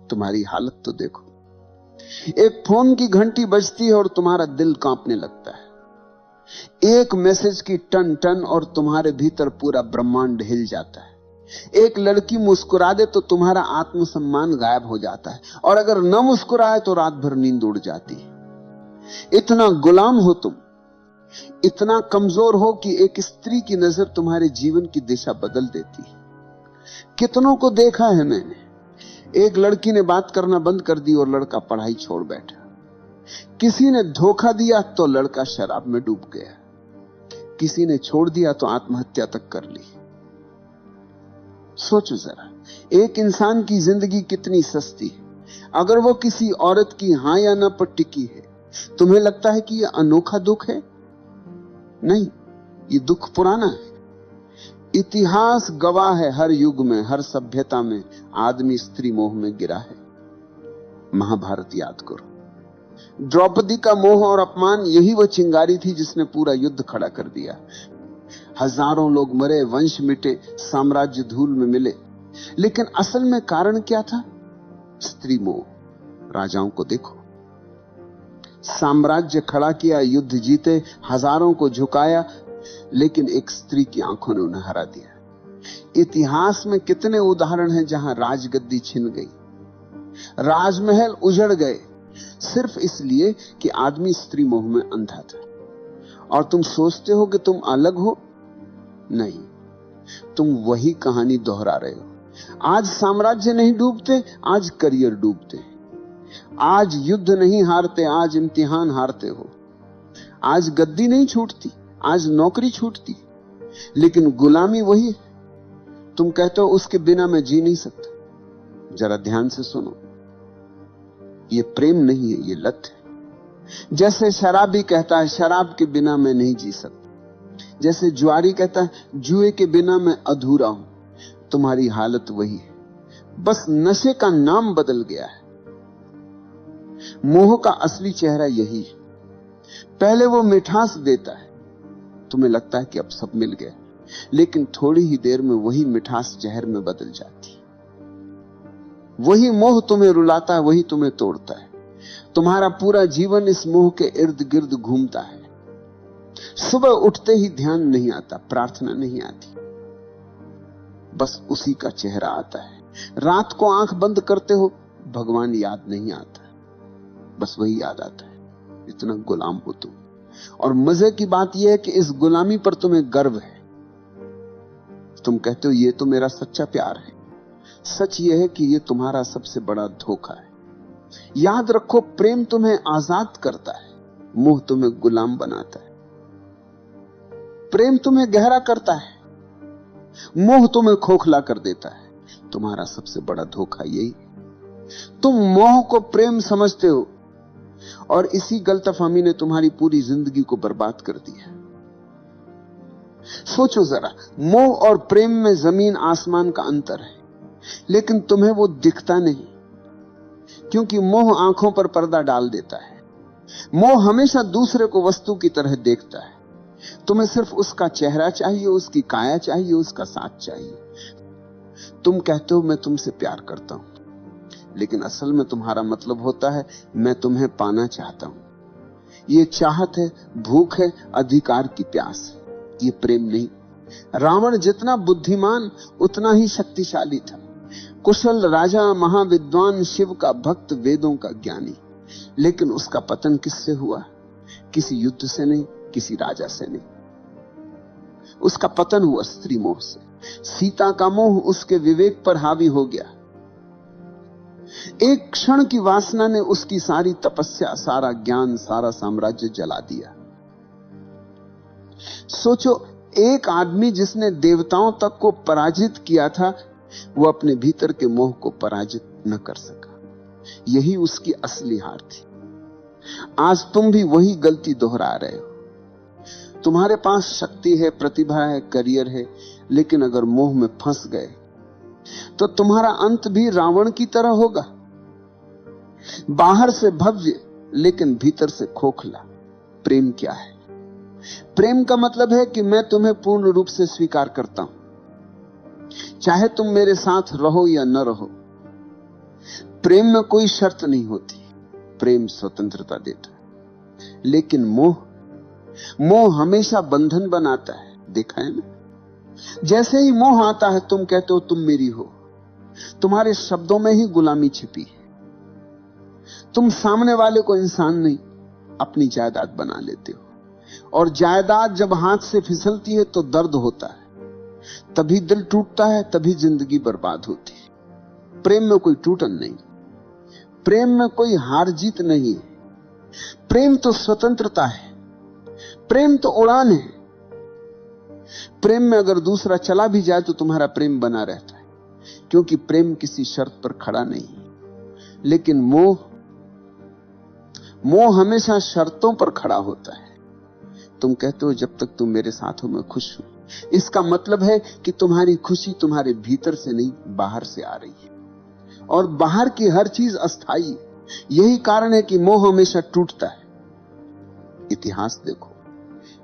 तुम्हारी हालत तो देखो। एक फोन की घंटी बजती है और तुम्हारा दिल कांपने लगता है। एक मैसेज की टन टन और तुम्हारे भीतर पूरा ब्रह्मांड हिल जाता है। एक लड़की मुस्कुरा दे तो तुम्हारा आत्मसम्मान गायब हो जाता है, और अगर न मुस्कुराए तो रात भर नींद उड़ जाती है। इतना गुलाम हो तुम, इतना कमजोर हो कि एक स्त्री की नजर तुम्हारे जीवन की दिशा बदल देती है। कितनों को देखा है मैंने, एक लड़की ने बात करना बंद कर दी और लड़का पढ़ाई छोड़ बैठा। किसी ने धोखा दिया तो लड़का शराब में डूब गया। किसी ने छोड़ दिया तो आत्महत्या तक कर ली। सोचो जरा, एक इंसान की जिंदगी कितनी सस्ती है। अगर वो किसी औरत की हां या ना पर टिकी है, तुम्हें लगता है कि यह अनोखा दुख है? नहीं, ये दुख पुराना है। इतिहास गवाह है, हर युग में, हर सभ्यता में आदमी स्त्री मोह में गिरा है। महाभारत याद करो, द्रौपदी का मोह और अपमान, यही वह चिंगारी थी जिसने पूरा युद्ध खड़ा कर दिया। हजारों लोग मरे, वंश मिटे, साम्राज्य धूल में मिले, लेकिन असल में कारण क्या था? स्त्री मोह। राजाओं को देखो, साम्राज्य खड़ा किया, युद्ध जीते, हजारों को झुकाया, लेकिन एक स्त्री की आंखों ने उन्हें हरा दिया। इतिहास में कितने उदाहरण हैं जहां राजगद्दी छिन गई, राजमहल उजड़ गए, सिर्फ इसलिए कि आदमी स्त्री मोह में अंधा था। और तुम सोचते हो कि तुम अलग हो? नहीं, तुम वही कहानी दोहरा रहे हो। आज साम्राज्य नहीं डूबते, आज करियर डूबते। आज युद्ध नहीं हारते, आज इम्तिहान हारते हो। आज गद्दी नहीं छूटती, आज नौकरी छूटती, लेकिन गुलामी वही है। तुम कहते हो उसके बिना मैं जी नहीं सकता। जरा ध्यान से सुनो, ये प्रेम नहीं है, ये लत है। जैसे शराबी कहता है शराब के बिना मैं नहीं जी सकता, जैसे जुआरी कहता है जुए के बिना मैं अधूरा हूं, तुम्हारी हालत वही है, बस नशे का नाम बदल गया है। मोह का असली चेहरा यही है। पहले वो मिठास देता है, तुम्हें लगता है कि अब सब मिल गया, लेकिन थोड़ी ही देर में वही मिठास जहर में बदल जाती है। वही मोह तुम्हें रुलाता है, वही तुम्हें तोड़ता है। तुम्हारा पूरा जीवन इस मोह के इर्द गिर्द घूमता है। सुबह उठते ही ध्यान नहीं आता, प्रार्थना नहीं आती, बस उसी का चेहरा आता है। रात को आंख बंद करते हो, भगवान याद नहीं आता, बस वही याद आता है। इतना गुलाम हो तुम। और मजे की बात यह है कि इस गुलामी पर तुम्हें गर्व है। तुम कहते हो ये तो मेरा सच्चा प्यार है। सच यह है कि यह तुम्हारा सबसे बड़ा धोखा है। याद रखो, प्रेम तुम्हें आजाद करता है, मोह तुम्हें गुलाम बनाता है। प्रेम तुम्हें गहरा करता है, मोह तुम्हें खोखला कर देता है। तुम्हारा सबसे बड़ा धोखा यही है। तुम मोह को प्रेम समझते हो, और इसी गलतफहमी ने तुम्हारी पूरी जिंदगी को बर्बाद कर दिया। सोचो जरा, मोह और प्रेम में जमीन आसमान का अंतर है, लेकिन तुम्हें वो दिखता नहीं, क्योंकि मोह आंखों पर पर्दा डाल देता है। मोह हमेशा दूसरे को वस्तु की तरह देखता है। तुम्हें सिर्फ उसका चेहरा चाहिए, उसकी काया चाहिए, उसका साथ चाहिए। तुम कहते हो मैं तुमसे प्यार करता हूं, लेकिन असल में तुम्हारा मतलब होता है मैं तुम्हें पाना चाहता हूं। ये चाहत है, भूख है, अधिकार की प्यास है, ये प्रेम नहीं। रावण जितना बुद्धिमान उतना ही शक्तिशाली था। कुशल राजा, महाविद्वान, शिव का भक्त, वेदों का ज्ञानी, लेकिन उसका पतन किससे हुआ? किसी युद्ध से नहीं, किसी राजा से नहीं। उसका पतन हुआ स्त्री मोह से। सीता का मोह उसके विवेक पर हावी हो गया। एक क्षण की वासना ने उसकी सारी तपस्या, सारा ज्ञान, सारा साम्राज्य जला दिया। सोचो, एक आदमी जिसने देवताओं तक को पराजित किया था, वो अपने भीतर के मोह को पराजित न कर सका। यही उसकी असली हार थी। आज तुम भी वही गलती दोहरा रहे हो। तुम्हारे पास शक्ति है, प्रतिभा है, करियर है, लेकिन अगर मोह में फंस गए तो तुम्हारा अंत भी रावण की तरह होगा। बाहर से भव्य, लेकिन भीतर से खोखला। प्रेम क्या है? प्रेम का मतलब है कि मैं तुम्हें पूर्ण रूप से स्वीकार करता हूं, चाहे तुम मेरे साथ रहो या न रहो। प्रेम में कोई शर्त नहीं होती, प्रेम स्वतंत्रता देता है। लेकिन मोह हमेशा बंधन बनाता है, देखा है ना? जैसे ही मोह आता है, तुम कहते हो तुम मेरी हो, तुम्हारे शब्दों में ही गुलामी छिपी है। तुम सामने वाले को इंसान नहीं, अपनी जायदाद बना लेते हो, और जायदाद जब हाथ से फिसलती है तो दर्द होता है, तभी दिल टूटता है, तभी जिंदगी बर्बाद होती है। प्रेम में कोई टूटन नहीं, प्रेम में कोई हार जीत नहीं है। प्रेम तो स्वतंत्रता है, प्रेम तो उड़ान है। प्रेम में अगर दूसरा चला भी जाए तो तुम्हारा प्रेम बना रहता है, क्योंकि प्रेम किसी शर्त पर खड़ा नहीं। लेकिन मोह हमेशा शर्तों पर खड़ा होता है। तुम कहते हो जब तक तुम मेरे साथ हो मैं खुश हूं। इसका मतलब है कि तुम्हारी खुशी तुम्हारे भीतर से नहीं, बाहर से आ रही है, और बाहर की हर चीज अस्थाई है। यही कारण है कि मोह हमेशा टूटता है। इतिहास देखो,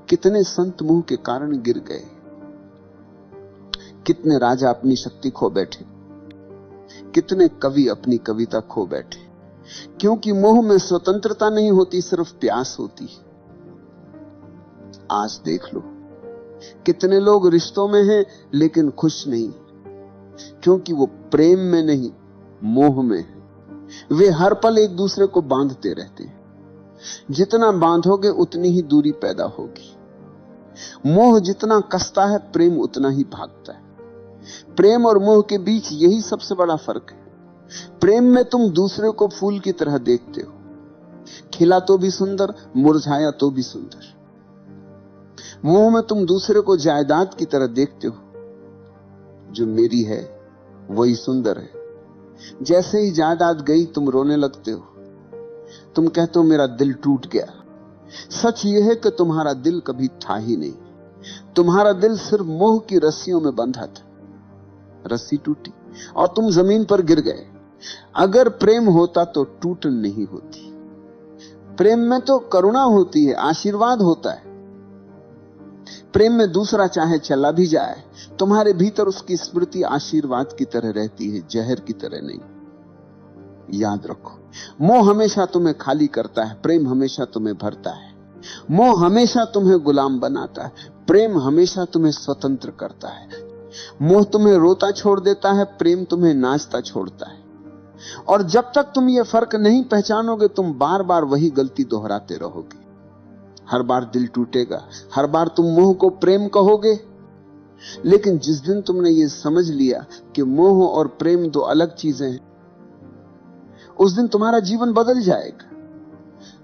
कितने संत मोह के कारण गिर गए, कितने राजा अपनी शक्ति खो बैठे, कितने कवि अपनी कविता खो बैठे, क्योंकि मोह में स्वतंत्रता नहीं होती, सिर्फ प्यास होती है। आज देख लो, कितने लोग रिश्तों में हैं लेकिन खुश नहीं, क्योंकि वो प्रेम में नहीं, मोह में है। वे हर पल एक दूसरे को बांधते रहते हैं। जितना बांधोगे उतनी ही दूरी पैदा होगी। मोह जितना कसता है, प्रेम उतना ही भागता है। प्रेम और मोह के बीच यही सबसे बड़ा फर्क है। प्रेम में तुम दूसरे को फूल की तरह देखते हो, खिला तो भी सुंदर, मुरझाया तो भी सुंदर। मोह में तुम दूसरे को जायदाद की तरह देखते हो, जो मेरी है वही सुंदर है। जैसे ही जायदाद गई तुम रोने लगते हो, तुम कहते हो मेरा दिल टूट गया। सच यह है कि तुम्हारा दिल कभी था ही नहीं, तुम्हारा दिल सिर्फ मोह की रस्सियों में बंधा था। रस्सी टूटी और तुम जमीन पर गिर गए। अगर प्रेम होता तो टूटन नहीं होती। प्रेम में तो करुणा होती है, आशीर्वाद होता है। प्रेम में दूसरा चाहे चला भी जाए, तुम्हारे भीतर उसकी स्मृति आशीर्वाद की तरह रहती है, जहर की तरह नहीं। याद रखो, मोह हमेशा तुम्हें खाली करता है, प्रेम हमेशा तुम्हें भरता है। मोह हमेशा तुम्हें गुलाम बनाता है, प्रेम हमेशा तुम्हें स्वतंत्र करता है। मोह तुम्हें रोता छोड़ देता है, प्रेम तुम्हें नाचता छोड़ता है। और जब तक तुम ये फर्क नहीं पहचानोगे, तुम बार बार वही गलती दोहराते रहोगे। हर बार दिल टूटेगा, हर बार तुम मोह को प्रेम कहोगे। लेकिन जिस दिन तुमने ये समझ लिया कि मोह और प्रेम दो अलग चीजें हैं, उस दिन तुम्हारा जीवन बदल जाएगा।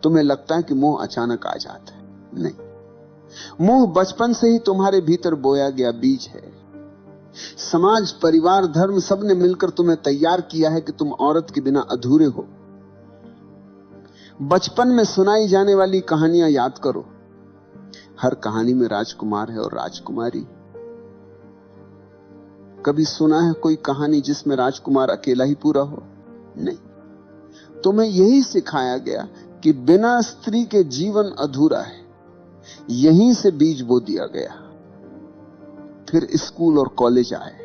तुम्हें लगता है कि मोह अचानक आ जाता है, नहीं। मोह बचपन से ही तुम्हारे भीतर बोया गया बीज है। समाज, परिवार, धर्म सबने मिलकर तुम्हें तैयार किया है कि तुम औरत के बिना अधूरे हो। बचपन में सुनाई जाने वाली कहानियां याद करो। हर कहानी में राजकुमार है और राजकुमारी। कभी सुना है कोई कहानी जिसमें राजकुमार अकेला ही पूरा हो? नहीं। तुम्हें यही सिखाया गया कि बिना स्त्री के जीवन अधूरा है। यहीं से बीज बो दिया गया। फिर स्कूल और कॉलेज आए,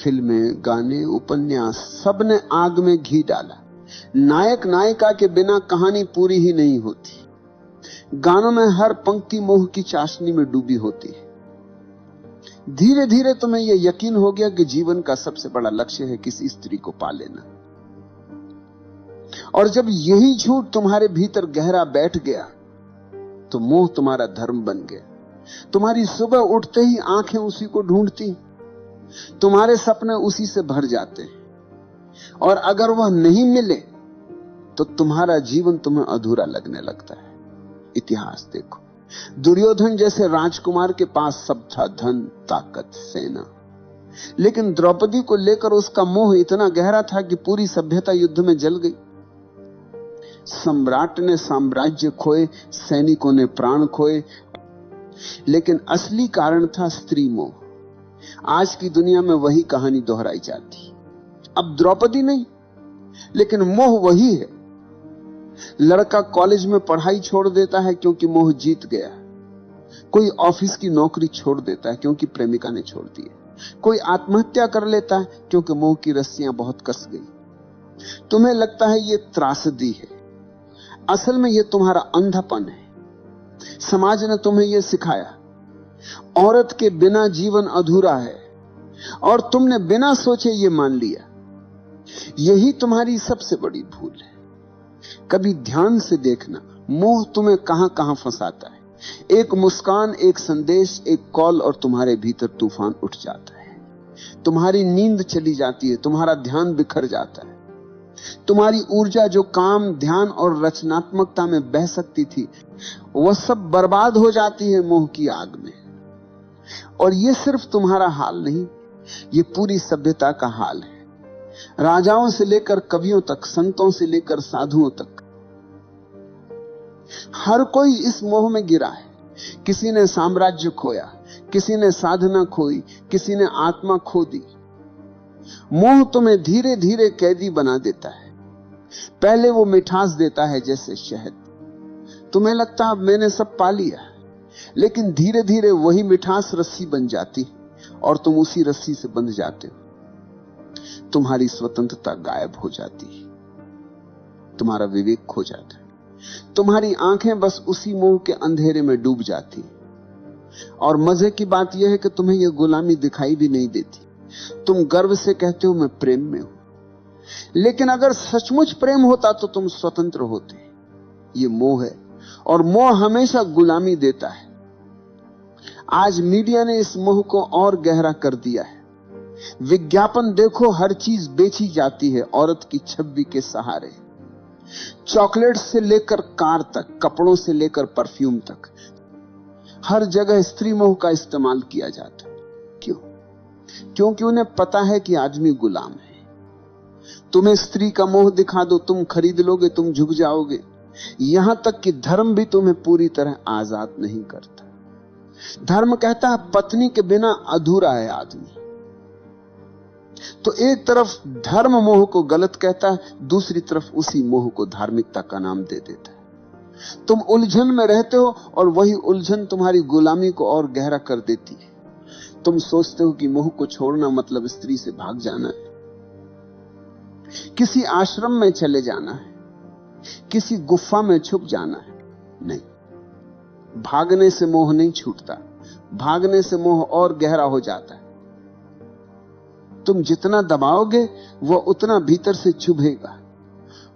फिल्में, गाने, उपन्यास, सबने आग में घी डाला। नायक नायिका के बिना कहानी पूरी ही नहीं होती। गानों में हर पंक्ति मोह की चाशनी में डूबी होती है। धीरे धीरे तुम्हें यह यकीन हो गया कि जीवन का सबसे बड़ा लक्ष्य है किसी स्त्री को पा लेना। और जब यही झूठ तुम्हारे भीतर गहरा बैठ गया, तो मोह तुम्हारा धर्म बन गया। तुम्हारी सुबह उठते ही आंखें उसी को ढूंढती, तुम्हारे सपने उसी से भर जाते हैं, और अगर वह नहीं मिले तो तुम्हारा जीवन तुम्हें अधूरा लगने लगता है। इतिहास देखो, दुर्योधन जैसे राजकुमार के पास सब था, धन, ताकत, सेना, लेकिन द्रौपदी को लेकर उसका मोह इतना गहरा था कि पूरी सभ्यता युद्ध में जल गई। सम्राट ने साम्राज्य खोए, सैनिकों ने प्राण खोए, लेकिन असली कारण था स्त्री मोह। आज की दुनिया में वही कहानी दोहराई जाती। अब द्रौपदी नहीं, लेकिन मोह वही है। लड़का कॉलेज में पढ़ाई छोड़ देता है क्योंकि मोह जीत गया। कोई ऑफिस की नौकरी छोड़ देता है क्योंकि प्रेमिका ने छोड़ दी है। कोई आत्महत्या कर लेता है क्योंकि मोह की रस्सियां बहुत कस गई। तुम्हें लगता है ये त्रासदी है, असल में ये तुम्हारा अंधापन है। समाज ने तुम्हें यह सिखाया, औरत के बिना जीवन अधूरा है, और तुमने बिना सोचे ये मान लिया। यही तुम्हारी सबसे बड़ी भूल है। कभी ध्यान से देखना, मोह तुम्हें कहां कहां फंसाता है। एक मुस्कान, एक संदेश, एक कॉल, और तुम्हारे भीतर तूफान उठ जाता है। तुम्हारी नींद चली जाती है, तुम्हारा ध्यान बिखर जाता है। तुम्हारी ऊर्जा जो काम, ध्यान और रचनात्मकता में बह सकती थी, वह सब बर्बाद हो जाती है मोह की आग में। और यह सिर्फ तुम्हारा हाल नहीं, ये पूरी सभ्यता का हाल है। राजाओं से लेकर कवियों तक, संतों से लेकर साधुओं तक, हर कोई इस मोह में गिरा है। किसी ने साम्राज्य खोया, किसी ने साधना खोई, किसी ने आत्मा खो दी। मोह तुम्हें धीरे धीरे कैदी बना देता है। पहले वो मिठास देता है जैसे शहद। तुम्हें लगता अब मैंने सब पा लिया, लेकिन धीरे धीरे वही मिठास रस्सी बन जाती और तुम उसी रस्सी से बंध जाते हो। तुम्हारी स्वतंत्रता गायब हो जाती है, तुम्हारा विवेक खो जाता है, तुम्हारी आंखें बस उसी मोह के अंधेरे में डूब जाती। और मजे की बात यह है कि तुम्हें यह गुलामी दिखाई भी नहीं देती। तुम गर्व से कहते हो मैं प्रेम में हूं, लेकिन अगर सचमुच प्रेम होता तो तुम स्वतंत्र होते। यह मोह है, और मोह हमेशा गुलामी देता है। आज मीडिया ने इस मोह को और गहरा कर दिया है। विज्ञापन देखो, हर चीज बेची जाती है औरत की छवि के सहारे। चॉकलेट से लेकर कार तक, कपड़ों से लेकर परफ्यूम तक, हर जगह स्त्री मोह का इस्तेमाल किया जाता है। क्यों? क्योंकि उन्हें पता है कि आदमी गुलाम है। तुम्हें स्त्री का मोह दिखा दो, तुम खरीद लोगे, तुम झुक जाओगे। यहां तक कि धर्म भी तुम्हें पूरी तरह आजाद नहीं करता। धर्म कहता है पत्नी के बिना अधूरा है आदमी। तो एक तरफ धर्म मोह को गलत कहता है, दूसरी तरफ उसी मोह को धार्मिकता का नाम दे देता है। तुम उलझन में रहते हो, और वही उलझन तुम्हारी गुलामी को और गहरा कर देती है। तुम सोचते हो कि मोह को छोड़ना मतलब स्त्री से भाग जाना है, किसी आश्रम में चले जाना है, किसी गुफा में छुप जाना है। नहीं, भागने से मोह नहीं छूटता, भागने से मोह और गहरा हो जाता है। तुम जितना दबाओगे वह उतना भीतर से चुभेगा।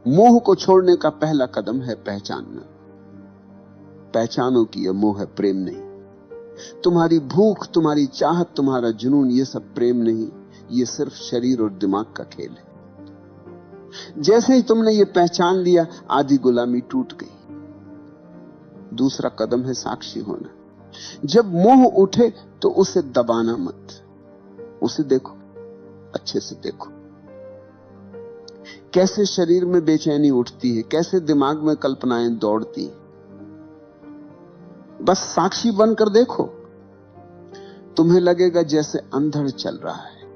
मोह को छोड़ने का पहला कदम है पहचानना। पहचानो कि यह मोह है, प्रेम नहीं। तुम्हारी भूख, तुम्हारी चाहत, तुम्हारा जुनून, यह सब प्रेम नहीं, यह सिर्फ शरीर और दिमाग का खेल है। जैसे ही तुमने यह पहचान लिया, आधी गुलामी टूट गई। दूसरा कदम है साक्षी होना। जब मोह उठे तो उसे दबाना मत, उसे देखो, अच्छे से देखो। कैसे शरीर में बेचैनी उठती है, कैसे दिमाग में कल्पनाएं दौड़ती हैं। बस साक्षी बनकर देखो। तुम्हें लगेगा जैसे अंधड़ चल रहा है,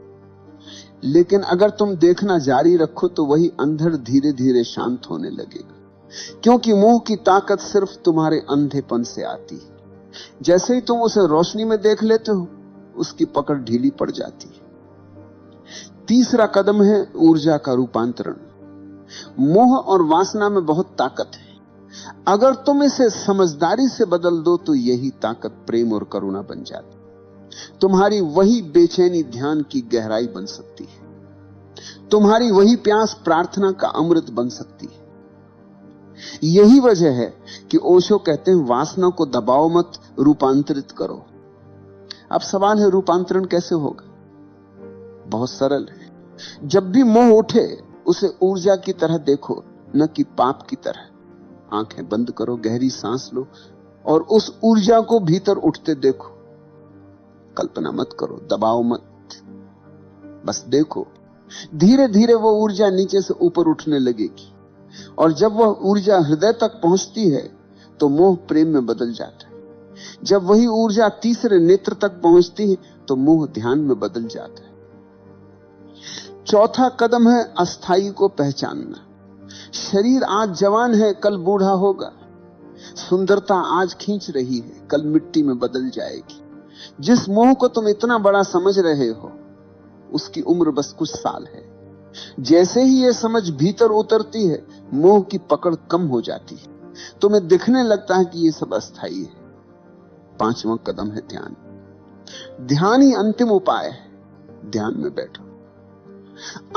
लेकिन अगर तुम देखना जारी रखो तो वही अंधड़ धीरे धीरे शांत होने लगेगा। क्योंकि मोह की ताकत सिर्फ तुम्हारे अंधेपन से आती है। जैसे ही तुम उसे रोशनी में देख लेते हो, उसकी पकड़ ढीली पड़ जाती है। तीसरा कदम है ऊर्जा का रूपांतरण। मोह और वासना में बहुत ताकत है। अगर तुम इसे समझदारी से बदल दो तो यही ताकत प्रेम और करुणा बन जाती। तुम्हारी वही बेचैनी ध्यान की गहराई बन सकती है। तुम्हारी वही प्यास प्रार्थना का अमृत बन सकती है। यही वजह है कि ओशो कहते हैं वासना को दबाओ मत, रूपांतरित करो। अब सवाल है रूपांतरण कैसे होगा? बहुत सरल है। जब भी मोह उठे उसे ऊर्जा की तरह देखो, न कि पाप की तरह। आंखें बंद करो, गहरी सांस लो और उस ऊर्जा को भीतर उठते देखो। कल्पना मत करो, दबाओ मत, बस देखो। धीरे धीरे वो ऊर्जा नीचे से ऊपर उठने लगेगी, और जब वह ऊर्जा हृदय तक पहुंचती है तो मोह प्रेम में बदल जाता है। जब वही ऊर्जा तीसरे नेत्र तक पहुंचती है तो मोह ध्यान में बदल जाता है। चौथा कदम है अस्थाई को पहचानना। शरीर आज जवान है, कल बूढ़ा होगा। सुंदरता आज खींच रही है, कल मिट्टी में बदल जाएगी। जिस मोह को तुम इतना बड़ा समझ रहे हो, उसकी उम्र बस कुछ साल है। जैसे ही ये समझ भीतर उतरती है, मोह की पकड़ कम हो जाती है। तुम्हें दिखने लगता है कि ये सब अस्थाई है। 5वां कदम है ध्यान। ध्यान ही अंतिम उपाय है। ध्यान में बैठो,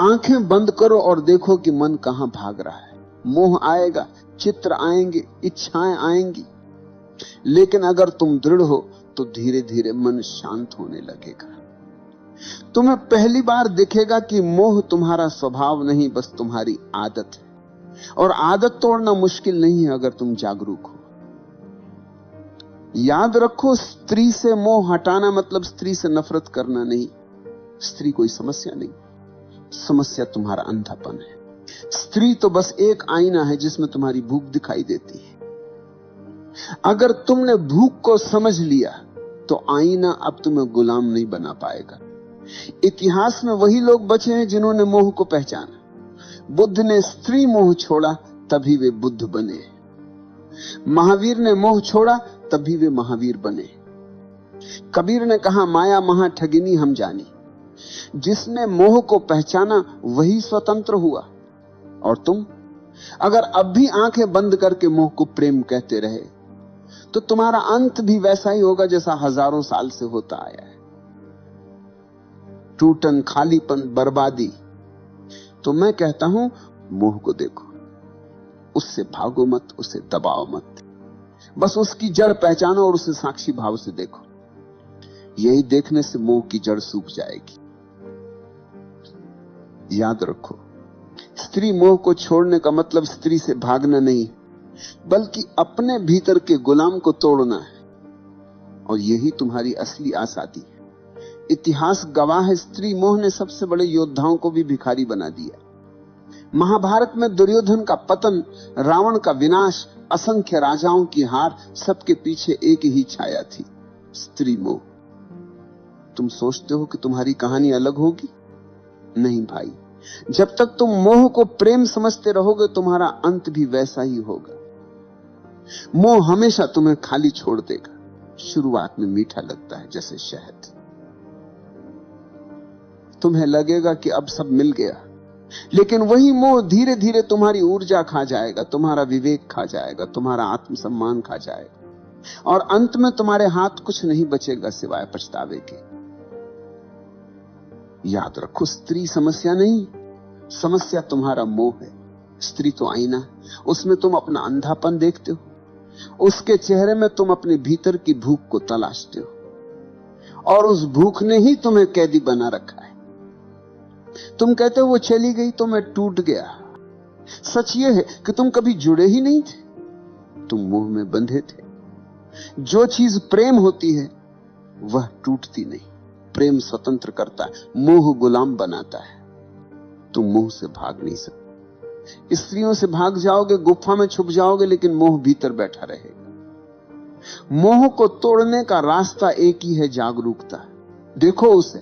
आंखें बंद करो और देखो कि मन कहां भाग रहा है। मोह आएगा, चित्र आएंगे, इच्छाएं आएंगी, लेकिन अगर तुम दृढ़ हो तो धीरे धीरे मन शांत होने लगेगा। तुम्हें पहली बार दिखेगा कि मोह तुम्हारा स्वभाव नहीं, बस तुम्हारी आदत है। और आदत तोड़ना मुश्किल नहीं है अगर तुम जागरूक हो। याद रखो, स्त्री से मोह हटाना मतलब स्त्री से नफरत करना नहीं। स्त्री कोई समस्या नहीं, समस्या तुम्हारा अंधापन है। स्त्री तो बस एक आईना है जिसमें तुम्हारी भूख दिखाई देती है। अगर तुमने भूख को समझ लिया तो आईना अब तुम्हें गुलाम नहीं बना पाएगा। इतिहास में वही लोग बचे हैं जिन्होंने मोह को पहचाना। बुद्ध ने स्त्री मोह छोड़ा, तभी वे बुद्ध बने। महावीर ने मोह छोड़ा, तभी वे महावीर बने। कबीर ने कहा, माया महा ठगिनी हम जानी। जिसने मोह को पहचाना वही स्वतंत्र हुआ। और तुम अगर अब भी आंखें बंद करके मोह को प्रेम कहते रहे तो तुम्हारा अंत भी वैसा ही होगा जैसा हजारों साल से होता आया है। टूटन, खालीपन, बर्बादी। तो मैं कहता हूं, मोह को देखो, उससे भागो मत, उसे दबाओ मत, बस उसकी जड़ पहचानो और उसे साक्षी भाव से देखो। यही देखने से मोह की जड़ सूख जाएगी। याद रखो, स्त्री मोह को छोड़ने का मतलब स्त्री से भागना नहीं, बल्कि अपने भीतर के गुलाम को तोड़ना है। और यही तुम्हारी असली आजादी है। इतिहास गवाह है, स्त्री मोह ने सबसे बड़े योद्धाओं को भी भिखारी बना दिया। महाभारत में दुर्योधन का पतन, रावण का विनाश, असंख्य राजाओं की हार, सबके पीछे एक ही छाया थी, स्त्री मोह। तुम सोचते हो कि तुम्हारी कहानी अलग होगी? नहीं भाई, जब तक तुम मोह को प्रेम समझते रहोगे तुम्हारा अंत भी वैसा ही होगा। मोह हमेशा तुम्हें खाली छोड़ देगा। शुरुआत में मीठा लगता है जैसे शहद। तुम्हें लगेगा कि अब सब मिल गया, लेकिन वही मोह धीरे धीरे तुम्हारी ऊर्जा खा जाएगा, तुम्हारा विवेक खा जाएगा, तुम्हारा आत्मसम्मान खा जाएगा, और अंत में तुम्हारे हाथ कुछ नहीं बचेगा सिवाय पछतावे के। याद रखो, स्त्री समस्या नहीं, समस्या तुम्हारा मोह है। स्त्री तो आईना है, उसमें तुम अपना अंधापन देखते हो, उसके चेहरे में तुम अपने भीतर की भूख को तलाशते हो, और उस भूख ने ही तुम्हें कैदी बना रखा है। तुम कहते हो वो चली गई तो मैं टूट गया। सच ये है कि तुम कभी जुड़े ही नहीं थे, तुम मोह में बंधे थे। जो चीज प्रेम होती है वह टूटती नहीं। प्रेम स्वतंत्र करता है, मोह गुलाम बनाता है। तुम मोह से भाग नहीं सकते। स्त्रियों से भाग जाओगे, गुफा में छुप जाओगे, लेकिन मोह भीतर बैठा रहेगा। मोह को तोड़ने का रास्ता एक ही है, जागरूकता। देखो उसे,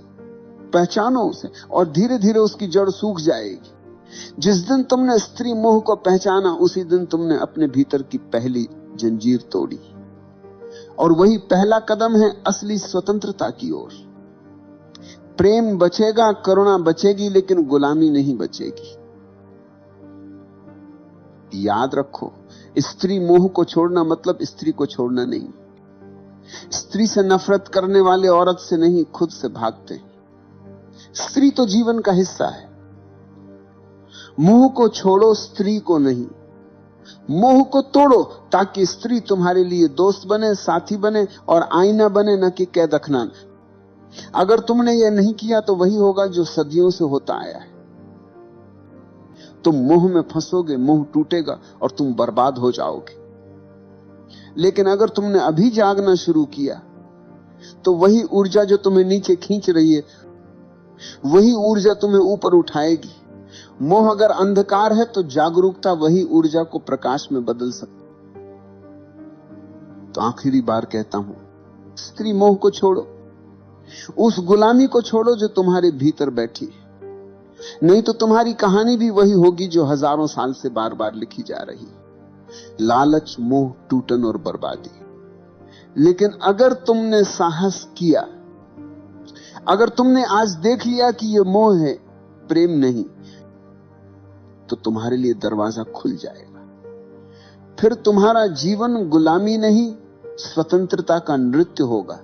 पहचानो उसे, और धीरे धीरे उसकी जड़ सूख जाएगी। जिस दिन तुमने स्त्री मोह को पहचाना, उसी दिन तुमने अपने भीतर की पहली जंजीर तोड़ी, और वही पहला कदम है असली स्वतंत्रता की ओर। प्रेम बचेगा, करुणा बचेगी, लेकिन गुलामी नहीं बचेगी। याद रखो, स्त्री मोह को छोड़ना मतलब स्त्री को छोड़ना नहीं। स्त्री से नफरत करने वाले औरत से नहीं, खुद से भागते हैं। स्त्री तो जीवन का हिस्सा है। मोह को छोड़ो, स्त्री को नहीं। मोह को तोड़ो ताकि स्त्री तुम्हारे लिए दोस्त बने, साथी बने और आईना बने, न कि कैद अखनान। अगर तुमने यह नहीं किया तो वही होगा जो सदियों से होता आया है। तुम मोह में फंसोगे, मोह टूटेगा और तुम बर्बाद हो जाओगे। लेकिन अगर तुमने अभी जागना शुरू किया तो वही ऊर्जा जो तुम्हें नीचे खींच रही है, वही ऊर्जा तुम्हें ऊपर उठाएगी। मोह अगर अंधकार है तो जागरूकता वही ऊर्जा को प्रकाश में बदल सकती। तो आखिरी बार कहता हूं, स्त्री मोह को छोड़ो, उस गुलामी को छोड़ो जो तुम्हारे भीतर बैठी है। नहीं तो तुम्हारी कहानी भी वही होगी जो हजारों साल से बार बार लिखी जा रही, लालच, मोह, टूटन और बर्बादी। लेकिन अगर तुमने साहस किया, अगर तुमने आज देख लिया कि यह मोह है, प्रेम नहीं, तो तुम्हारे लिए दरवाजा खुल जाएगा। फिर तुम्हारा जीवन गुलामी नहीं, स्वतंत्रता का नृत्य होगा।